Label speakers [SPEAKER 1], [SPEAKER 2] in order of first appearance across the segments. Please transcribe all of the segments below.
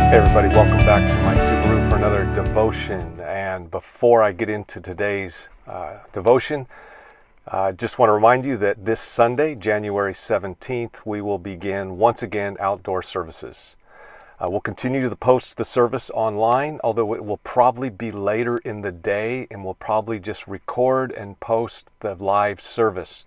[SPEAKER 1] Hey everybody, welcome back to my Subaru for another devotion. And before I get into today's devotion, I just want to remind you that this Sunday, January 17th, we will begin once again outdoor services. We'll continue to post the service online, although it will probably be later in the day, and we'll probably just record and post the live service.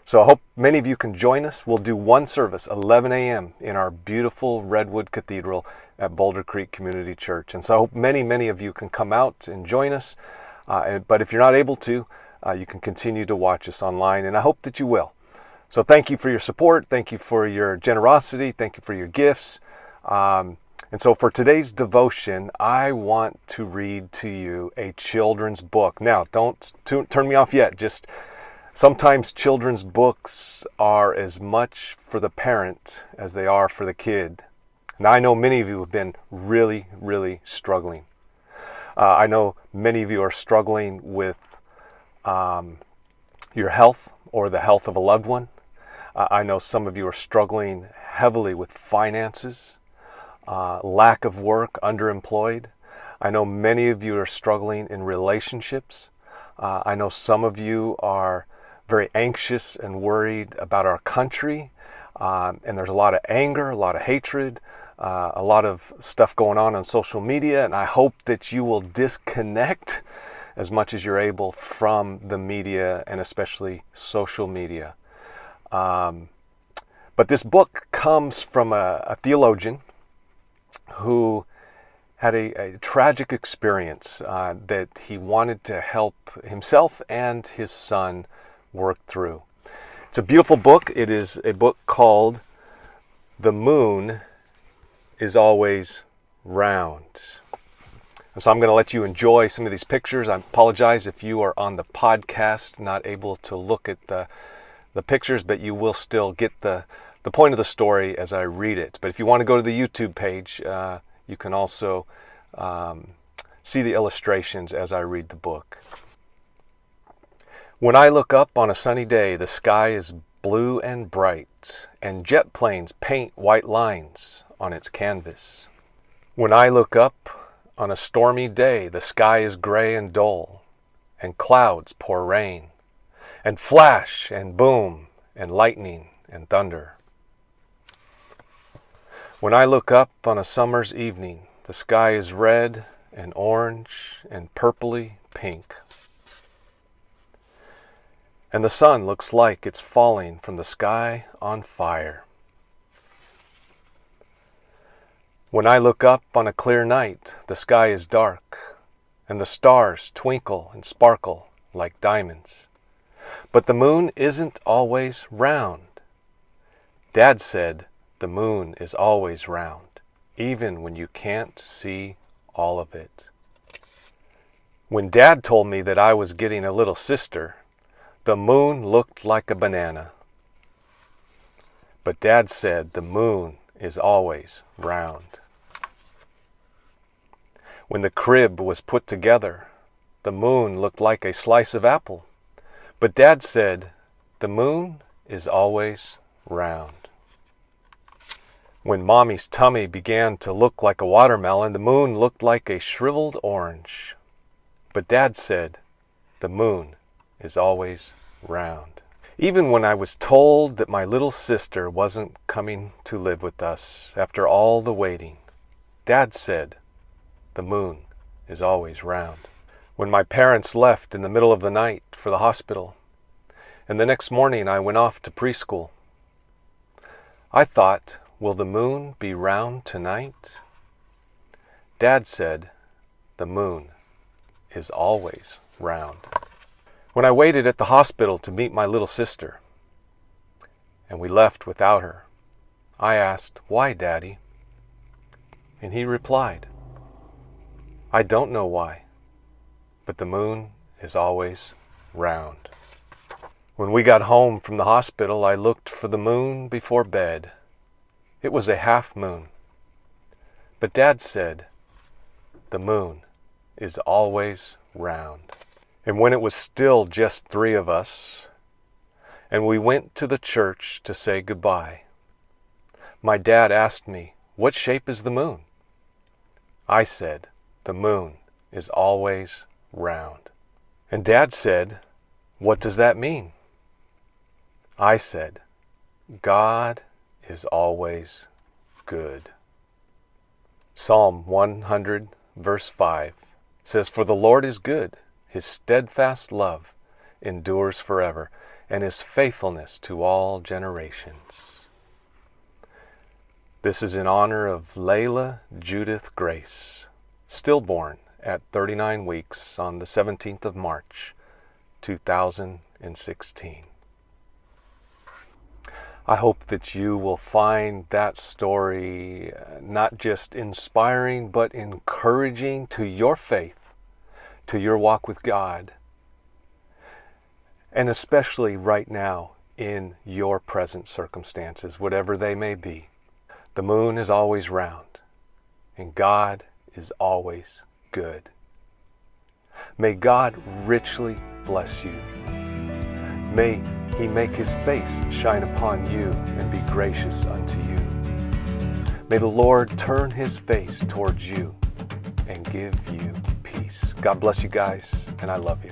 [SPEAKER 1] So I hope many of you can join us. We'll do one service, 11 a.m. in our beautiful Redwood Cathedral at Boulder Creek Community Church. And so I hope many of you can come out and join us. But if you're not able to, you can continue to watch us online, and I hope that you will. So thank you for your support. Thank you for your generosity. Thank you for your gifts. And so for today's devotion, I want to read to you a children's book. Now, don't turn me off yet. Just sometimes children's books are as much for the parent as they are for the kid. Now, I know many of you have been really struggling. I know many of you are struggling with your health or the health of a loved one. I know some of you are struggling heavily with finances, lack of work, underemployed. I know many of you are struggling in relationships. I know some of you are very anxious and worried about our country. And there's a lot of anger, a lot of hatred, a lot of stuff going on social media, and I hope that you will disconnect as much as you're able from the media, and especially social media. But this book comes from a theologian who had a tragic experience that he wanted to help himself and his son work through. It's a beautiful book. It is a book called The Moon is Always Round. And so I'm going to let you enjoy some of these pictures. I apologize if you are on the podcast, not able to look at the pictures, but you will still get the point of the story as I read it. But if you want to go to the YouTube page, you can also see the illustrations as I read the book. When I look up on a sunny day, the sky is blue and bright, and jet planes paint white lines on its canvas. When I look up on a stormy day, the sky is gray and dull, and clouds pour rain, and flash and boom, and lightning and thunder. When I look up on a summer's evening, the sky is red and orange and purpley pink. And the sun looks like it's falling from the sky on fire. When I look up on a clear night, the sky is dark, and the stars twinkle and sparkle like diamonds. But the moon isn't always round. Dad said the moon is always round, even when you can't see all of it. When Dad told me that I was getting a little sister, the moon looked like a banana. But Dad said the moon is always round. When the crib was put together, the moon looked like a slice of apple. But Dad said the moon is always round. When Mommy's tummy began to look like a watermelon, the moon looked like a shriveled orange. But Dad said the moon is always round. Even when I was told that my little sister wasn't coming to live with us after all the waiting, Dad said the moon is always round. When my parents left in the middle of the night for the hospital, and the next morning I went off to preschool, I thought, will the moon be round tonight? Dad said the moon is always round. When I waited at the hospital to meet my little sister, and we left without her, I asked, "Why, Daddy?" And he replied, "I don't know why, but the moon is always round." When we got home from the hospital, I looked for the moon before bed. It was a half moon. But Dad said, the moon is always round. And when it was still just 3 of us, and we went to the church to say goodbye, my dad asked me, "What shape is the moon?" I said, the moon is always round. And Dad said, what does that mean? I said, God is always good. Psalm 100, verse 5 says, for the Lord is good, his steadfast love endures forever, and his faithfulness to all generations. This is in honor of Layla Judith Grace, stillborn at 39 weeks on the 17th of March, 2016. I hope that you will find that story not just inspiring, but encouraging to your faith, to your walk with God, and especially right now in your present circumstances, whatever they may be. The moon is always round, and God is always good. May God richly bless you. May he make his face shine upon you and be gracious unto you. May the Lord turn his face towards you and give you peace. God bless you guys, and I love you.